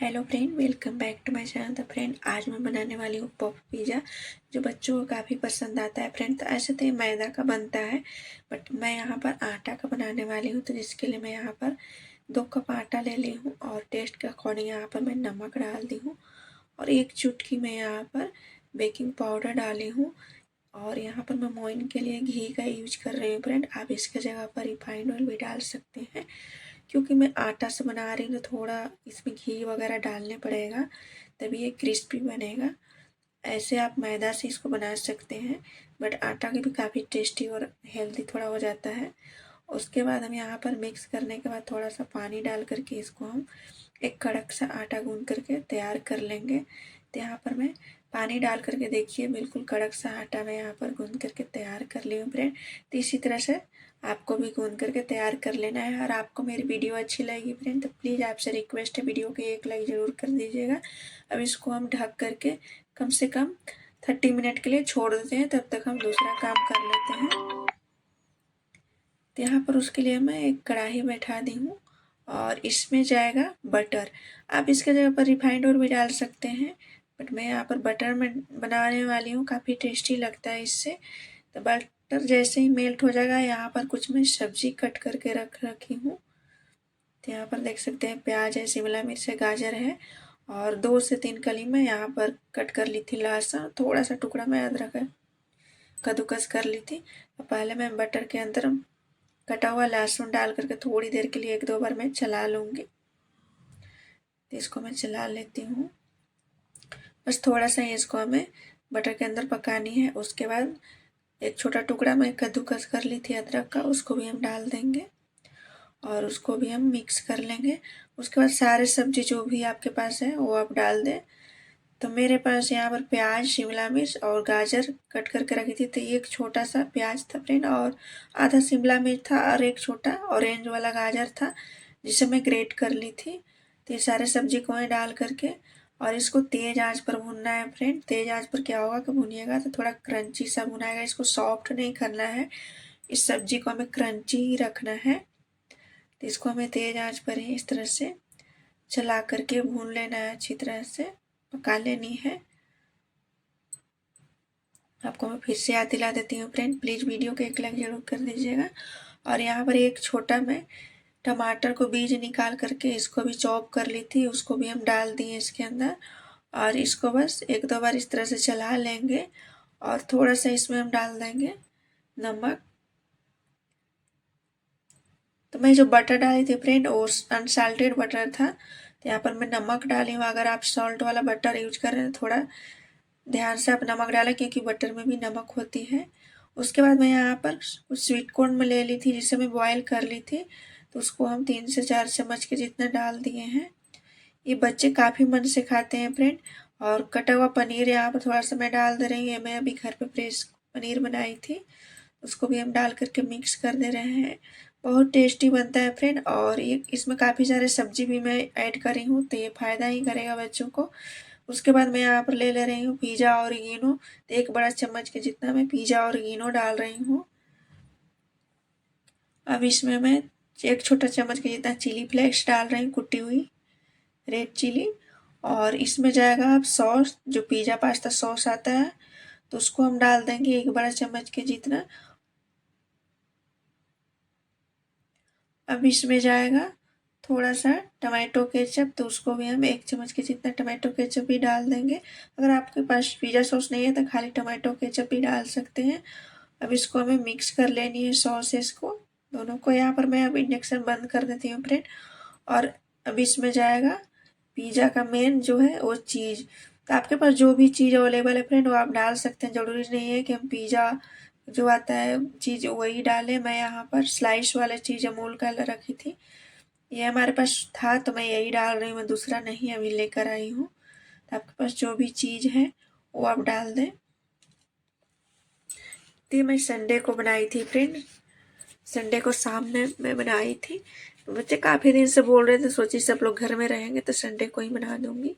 Hello friend, welcome back to my channel. तो friend, आज मैं बनाने वाली हूँ पफ पिज़्ज़ा, जो बच्चों को काफ़ी पसंद आता है। फ्रेंड, तो ऐसे तो ये मैदा का बनता है, बट मैं यहाँ पर आटा का बनाने वाली हूँ। तो जिसके लिए मैं यहाँ पर 2 कप आटा ले ली हूँ और टेस्ट के अकॉर्डिंग यहाँ पर मैं नमक डाल दी हूँ और 1 चुटकी मैं यहाँ पर बेकिंग पाउडर डाली हूँ। और यहाँ पर मैं मोइन के लिए घी का यूज कर रही हूँ। फ्रेंड, आप इसके जगह पर रिफाइंड ऑयल भी डाल सकते हैं। क्योंकि मैं आटा से बना रही हूँ तो थोड़ा इसमें घी वगैरह डालने पड़ेगा, तभी ये क्रिस्पी बनेगा। ऐसे आप मैदा से इसको बना सकते हैं, बट आटा की भी काफ़ी टेस्टी और हेल्दी थोड़ा हो जाता है। उसके बाद हम यहाँ पर मिक्स करने के बाद थोड़ा सा पानी डाल करके इसको हम एक कड़क सा आटा गूंद करके तैयार कर लेंगे। तो यहाँ पर मैं पानी डाल करके देखिए, बिल्कुल कड़क सा आटा मैं यहाँ पर गूंद करके तैयार कर ली हूँ फ्रेंड। तो इसी तरह से आपको भी गूंद करके तैयार कर लेना है। और आपको मेरी वीडियो अच्छी लगेगी फ्रेंड, तो प्लीज़ आपसे रिक्वेस्ट है, वीडियो को एक लाइक ज़रूर कर दीजिएगा। अब इसको हम ढक करके कम से कम 30 मिनट के लिए छोड़ देते हैं, तब तक हम दूसरा काम कर लेते हैं। तो यहाँ पर उसके लिए मैं एक कढ़ाई बैठा दी हूँ और इसमें जाएगा बटर। आप इसके जगह पर रिफाइंड ऑयल भी डाल सकते हैं, बट मैं यहाँ पर बटर में बनाने वाली हूँ, काफ़ी टेस्टी लगता है इससे। तो बटर जैसे ही मेल्ट हो जाएगा, यहाँ पर कुछ मैं सब्जी कट करके रख रखी हूँ। तो यहाँ पर देख सकते हैं, प्याज है, शिमला मिर्च है, गाजर है और 2 से 3 कली मैं यहाँ पर कट कर ली थी लहसुन, थोड़ा सा टुकड़ा मैं अदरक है कद्दूकस कर ली थी। तो पहले मैं बटर के अंदर कटा हुआ लहसुन डाल करके थोड़ी देर के लिए 1-2 बार मैं चला लूँगी। तो इसको मैं चला लेती हूँ, बस थोड़ा सा ही इसको हमें बटर के अंदर पकानी है। उसके बाद एक छोटा टुकड़ा मैं कद्दूकस कर ली थी अदरक का, उसको भी हम डाल देंगे और उसको भी हम मिक्स कर लेंगे। उसके बाद सारे सब्जी जो भी आपके पास है वो आप डाल दें। तो मेरे पास यहाँ पर प्याज, शिमला मिर्च और गाजर कट करके रखी थी। तो एक छोटा सा प्याज था फ्रेंड और आधा शिमला मिर्च था और एक छोटा ऑरेंज वाला गाजर था, जिसे मैं ग्रेट कर ली थी। तो ये सारे सब्जी को मैं डाल करके और इसको तेज़ आंच पर भूनना है फ्रेंड। तेज़ आंच पर क्या होगा कि भुनिएगा तो थोड़ा क्रंची सा भुनाएगा, इसको सॉफ्ट नहीं करना है, इस सब्जी को हमें क्रंची ही रखना है। तो इसको हमें तेज़ आंच पर ही इस तरह से चला करके भून लेना है, अच्छी तरह से पका लेनी है। आपको मैं फिर से याद दिला देती हूँ फ्रेंड, प्लीज़ वीडियो को एक लाइक ज़रूर कर दीजिएगा। और यहाँ पर एक छोटा मैं टमाटर को बीज निकाल करके इसको भी चॉप कर ली थी, उसको भी हम डाल दिए इसके अंदर और इसको बस 1-2 बार इस तरह से चला लेंगे और थोड़ा सा इसमें हम डाल देंगे नमक। तो मैं जो बटर डाली थी फ्रेंड वो अनसाल्टेड बटर था, तो यहाँ पर मैं नमक डाली हूँ। अगर आप सॉल्ट वाला बटर यूज कर रहे हैं तो थोड़ा ध्यान से आप नमक डालें, क्योंकि बटर में भी नमक होती है। उसके बाद मैं यहाँ पर कुछ स्वीट कॉर्न में ले ली थी, जिसे मैं बॉयल कर ली थी। तो उसको हम 3 से 4 चम्मच के जितना डाल दिए हैं। ये बच्चे काफ़ी मन से खाते हैं फ्रेंड। और कटा हुआ पनीर यहाँ पर थोड़ा सा मैं डाल दे रही हूँ, मैं अभी घर पे फ्रेश पनीर बनाई थी, उसको भी हम डाल करके मिक्स कर दे रहे हैं। बहुत टेस्टी बनता है फ्रेंड। और ये इसमें काफ़ी सारे सब्जी भी मैं ऐड करी हूँ, तो ये फ़ायदा ही करेगा बच्चों को। उसके बाद मैं यहाँ पर ले रही हूँ पिज़्ज़ा ऑरिगेनो। तो 1 बड़ा चम्मच के जितना मैं पिज़्ज़ा ऑरिगेनो डाल रही हूँ। अब इसमें मैं 1 छोटा चम्मच के जितना चिली फ्लेक्स डाल रही हूँ, कुटी हुई रेड चिली। और इसमें जाएगा अब सॉस, जो पिज़्ज़ा पास्ता सॉस आता है, तो उसको हम डाल देंगे 1 बड़ा चम्मच के जितना। अब इसमें जाएगा थोड़ा सा टमाटो केचप, तो उसको भी हम 1 चम्मच के जितना टमाटो केचप भी डाल देंगे। अगर आपके पास पिज़्ज़ा सॉस नहीं है तो खाली टमाटो केचप भी डाल सकते हैं। अब इसको हमें मिक्स कर लेनी है सॉसेस को, दोनों को। यहाँ पर मैं अब इंडक्शन बंद कर देती हूँ फ्रेंड। और अब इसमें जाएगा पिज़्ज़ा का मेन जो है वो चीज़। तो आपके पास जो भी चीज़ अवेलेबल है फ्रेंड वो आप डाल सकते हैं, ज़रूरी नहीं है कि हम पिज़्ज़ा जो आता है चीज़ वही डालें। मैं यहाँ पर स्लाइस वाला चीज़ अमूल का रखी थी, ये हमारे पास था तो मैं यही डाल रही हूँ, मैं दूसरा नहीं अभी लेकर आई हूँ। तो आपके पास जो भी चीज़ है वो आप डाल दें। तो मैं संडे को बनाई थी फ्रेंड, संडे को शाम में मैं बनाई थी। तो बच्चे काफ़ी दिन से बोल रहे थे, सोची सब लोग घर में रहेंगे तो संडे को ही बना दूँगी।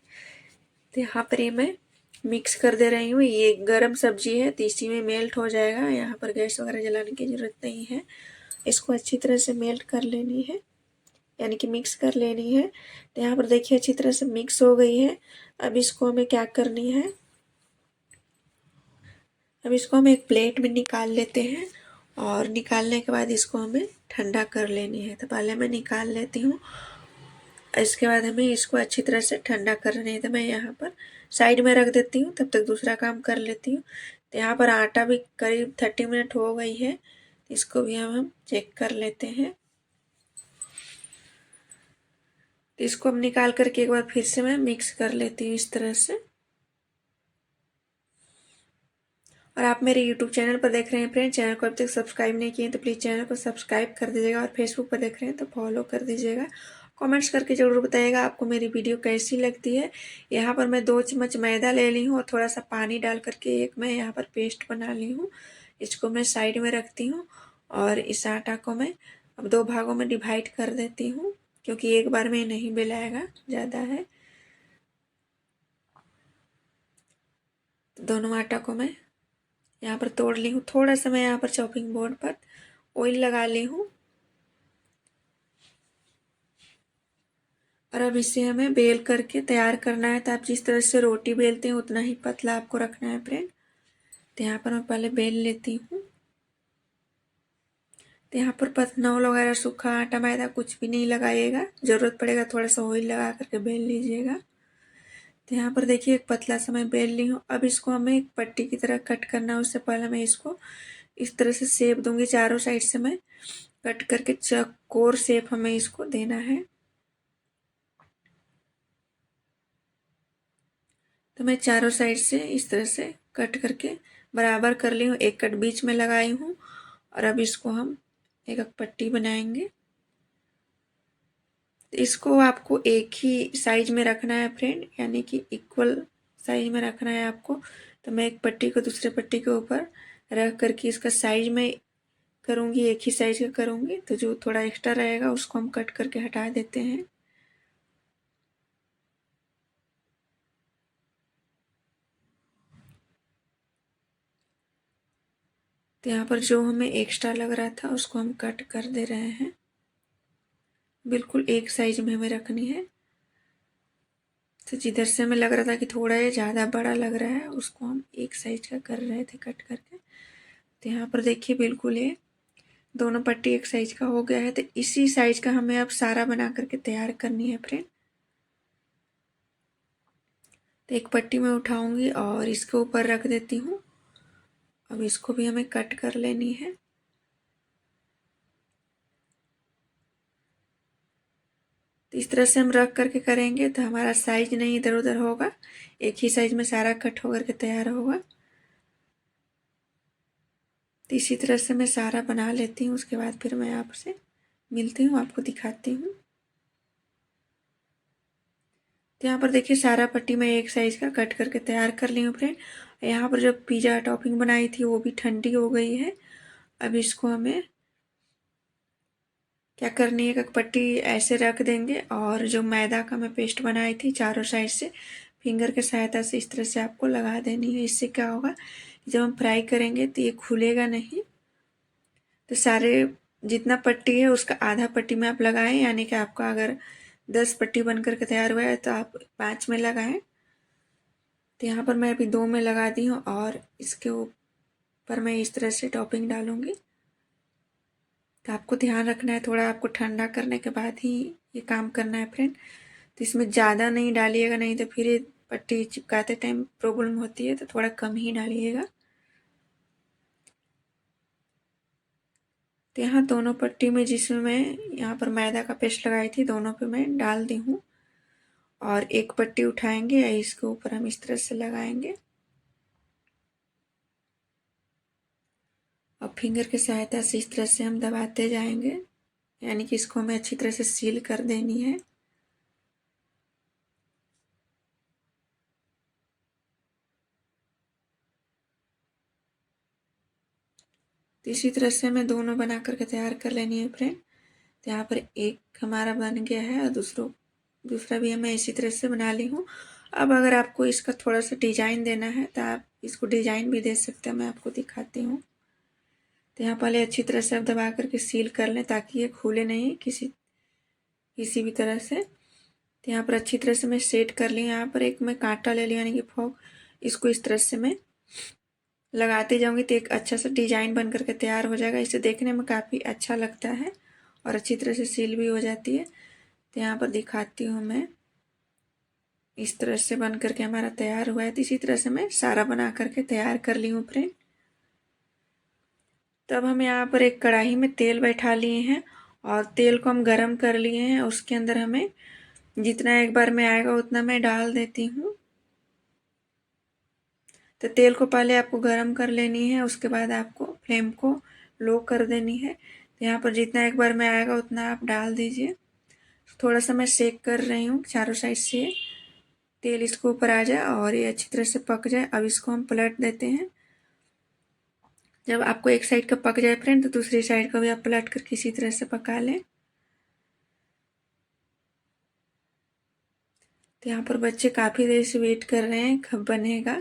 तो यहाँ पर ये मैं मिक्स कर दे रही हूँ। ये गरम सब्जी है तो इसी में मेल्ट हो जाएगा, यहाँ पर गैस वगैरह जलाने की ज़रूरत नहीं है। इसको अच्छी तरह से मेल्ट कर लेनी है। यानी कि मिक्स कर लेनी है। तो यहाँ पर देखिए अच्छी तरह से मिक्स हो गई है। अब इसको हमें क्या करनी है, अब इसको हम एक प्लेट में निकाल लेते हैं और निकालने के बाद इसको हमें ठंडा कर लेनी है। तो पहले मैं निकाल लेती हूँ, इसके बाद हमें इसको अच्छी तरह से ठंडा करना है। तो मैं यहाँ पर साइड में रख देती हूँ, तब तक दूसरा काम कर लेती हूँ। तो यहाँ पर आटा भी करीब 30 मिनट हो गई है, इसको भी हम चेक कर लेते हैं। तो इसको हम निकाल करके एक बार फिर से मैं मिक्स कर लेती हूँ इस तरह से। और आप मेरे यूट्यूब चैनल पर देख रहे हैं फ्रेंड, चैनल को अब तक सब्सक्राइब नहीं किए तो प्लीज़ चैनल को सब्सक्राइब कर दीजिएगा, और फेसबुक पर देख रहे हैं तो फॉलो कर दीजिएगा। कमेंट्स करके ज़रूर बताइएगा आपको मेरी वीडियो कैसी लगती है। यहाँ पर मैं 2 चम्मच मैदा ले ली हूँ और थोड़ा सा पानी डाल करके एक मैं यहाँ पर पेस्ट बना ली हूँ। इसको मैं साइड में रखती हूँ और इस आटा को मैं अब 2 भागों में डिवाइड कर देती हूँ, क्योंकि एक बार में नहीं बेलाएगा, ज़्यादा है। तो दोनों आटा को मैं यहाँ पर तोड़ ली हूँ। थोड़ा सा मैं यहाँ पर चॉपिंग बोर्ड पर ऑयल लगा ली हूँ और अब इसे हमें बेल करके तैयार करना है। तो आप जिस तरह से रोटी बेलते हैं उतना ही पतला आपको रखना है फ्रेंड। तो यहाँ पर मैं पहले बेल लेती हूँ। तो यहाँ पर पतनौल वगैरह सूखा आटा मैदा कुछ भी नहीं लगाइएगा, ज़रूरत पड़ेगा थोड़ा सा ऑयल लगा करके बेल लीजिएगा। तो यहाँ पर देखिए एक पतला सा मैं बेल ली हूँ। अब इसको हमें एक पट्टी की तरह कट करना है। उससे पहले मैं इसको इस तरह से शेप दूंगी, चारों साइड से मैं कट करके चौकोर शेप हमें इसको देना है। तो मैं चारों साइड से इस तरह से कट करके बराबर कर ली हूँ, एक कट बीच में लगाई हूँ। और अब इसको हम एक पट्टी बनाएंगे। तो इसको आपको एक ही साइज में रखना है फ्रेंड, यानी कि इक्वल साइज में रखना है आपको। तो मैं एक पट्टी को दूसरे पट्टी के ऊपर रख करके इसका साइज में करूँगी, एक ही साइज का करूँगी। तो जो थोड़ा एक्स्ट्रा रहेगा उसको हम कट करके हटा देते हैं। तो यहाँ पर जो हमें एक्स्ट्रा लग रहा था उसको हम कट कर दे रहे हैं। बिल्कुल एक साइज में हमें रखनी है। तो जिधर से हमें लग रहा था कि थोड़ा ये ज़्यादा बड़ा लग रहा है उसको हम एक साइज का कर रहे थे कट करके। तो यहाँ पर देखिए बिल्कुल ये दोनों पट्टी एक साइज का हो गया है। तो इसी साइज का हमें अब सारा बना करके तैयार करनी है फ्रेंड। तो एक पट्टी में उठाऊंगी और इसके ऊपर रख देती हूँ। अब इसको भी हमें कट कर लेनी है। तो इस तरह से हम रख करके करेंगे तो हमारा साइज नहीं इधर उधर होगा, एक ही साइज में सारा कट होकर के तैयार होगा। तो इसी तरह से मैं सारा बना लेती हूँ, उसके बाद फिर मैं आपसे मिलती हूँ, आपको दिखाती हूँ। तो यहाँ पर देखिए सारा पट्टी मैं एक साइज का कट करके तैयार कर ली हूँ फ्रेंड। यहाँ पर जो पिज़्ज़ा टॉपिंग बनाई थी वो भी ठंडी हो गई है। अब इसको हमें क्या करनी है, एक पट्टी ऐसे रख देंगे और जो मैदा का मैं पेस्ट बनाई थी चारों साइड से फिंगर के सहायता से इस तरह से आपको लगा देनी है। इससे क्या होगा, जब हम फ्राई करेंगे तो ये खुलेगा नहीं। तो सारे जितना पट्टी है उसका आधा पट्टी में आप लगाएं, यानी कि आपका अगर 10 पट्टी बन करके तैयार हुआ है तो आप 5 में लगाएं। तो यहाँ पर मैं अभी 2 में लगा दी हूँ और इसके ऊपर मैं इस तरह से टॉपिंग डालूंगी। तो आपको ध्यान रखना है, थोड़ा आपको ठंडा करने के बाद ही ये काम करना है फ्रेंड। तो इसमें ज़्यादा नहीं डालिएगा, नहीं तो फिर ये पट्टी चिपकाते टाइम प्रॉब्लम होती है। तो थोड़ा कम ही डालिएगा। तो यहाँ दोनों पट्टी में जिसमें मैं यहाँ पर मैदा का पेस्ट लगाई थी दोनों पे मैं डाल दी हूँ और एक पट्टी उठाएंगे या इसके ऊपर हम इस तरह से लगाएंगे और फिंगर की सहायता से इस तरह से हम दबाते जाएंगे, यानी कि इसको हमें अच्छी तरह से सील कर देनी है। तो इसी तरह से हमें दोनों बना करके तैयार कर लेनी है फ्रेंड। तो यहाँ पर एक हमारा बन गया है और दूसरा भी मैं इसी तरह से बना ली हूँ। अब अगर आपको इसका थोड़ा सा डिजाइन देना है तो आप इसको डिजाइन भी दे सकते हैं, मैं आपको दिखाती हूँ। तो यहाँ पहले अच्छी तरह से आप दबा करके सील कर लें ताकि ये खुले नहीं, किसी किसी भी तरह से। तो यहाँ पर अच्छी तरह से मैं सेट कर ली। यहाँ पर एक मैं कांटा ले लिया यानी कि फोक, इसको इस तरह से मैं लगाती जाऊंगी तो एक अच्छा सा डिजाइन बन करके तैयार हो जाएगा। इसे देखने में काफ़ी अच्छा लगता है और अच्छी तरह से सील भी हो जाती है। तो यहाँ पर दिखाती हूँ मैं, इस तरह से बन करके हमारा तैयार हुआ है। तो इसी तरह से मैं सारा बना करके तैयार कर ली हूँ फ्रेंड। तब हम यहाँ पर एक कढ़ाई में तेल बैठा लिए हैं और तेल को हम गरम कर लिए हैं। उसके अंदर हमें जितना एक बार में आएगा उतना मैं डाल देती हूँ। तो तेल को पहले आपको गरम कर लेनी है, उसके बाद आपको फ्लेम को लो कर देनी है। तो यहाँ पर जितना एक बार में आएगा उतना आप डाल दीजिए। थोड़ा सा मैं सेक कर रही हूँ चारों साइड से, तेल इसके ऊपर आ जाए और ये अच्छी तरह से पक जाए। अब इसको हम पलट देते हैं। जब आपको एक साइड का पक जाए फ्रेंड तो दूसरी साइड को भी आप पलट कर किसी तरह से पका लें। तो यहाँ पर बच्चे काफ़ी देर से वेट कर रहे हैं कब बनेगा।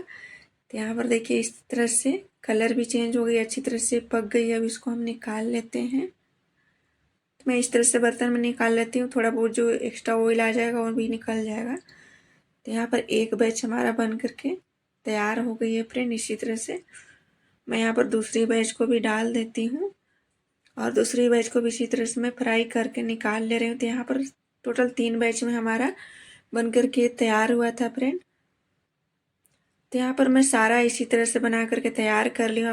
तो यहाँ पर देखिए इस तरह से कलर भी चेंज हो गई, अच्छी तरह से पक गई। अब इसको हम निकाल लेते हैं। तो मैं इस तरह से बर्तन में निकाल लेती हूँ, थोड़ा बहुत जो एक्स्ट्रा ऑयल आ जाएगा वो भी निकल जाएगा। तो यहाँ पर एक बैच हमारा बन करके तैयार हो गई है फ्रेंड। इसी तरह से मैं यहाँ पर दूसरी बैच को भी डाल देती हूँ और दूसरी बैच को भी इसी तरह से मैं फ्राई करके निकाल ले रही हूँ। तो यहाँ पर टोटल 3 बैच में हमारा बन करके तैयार हुआ था फ्रेंड। तो यहाँ पर मैं सारा इसी तरह से बना करके तैयार कर ली हूँ।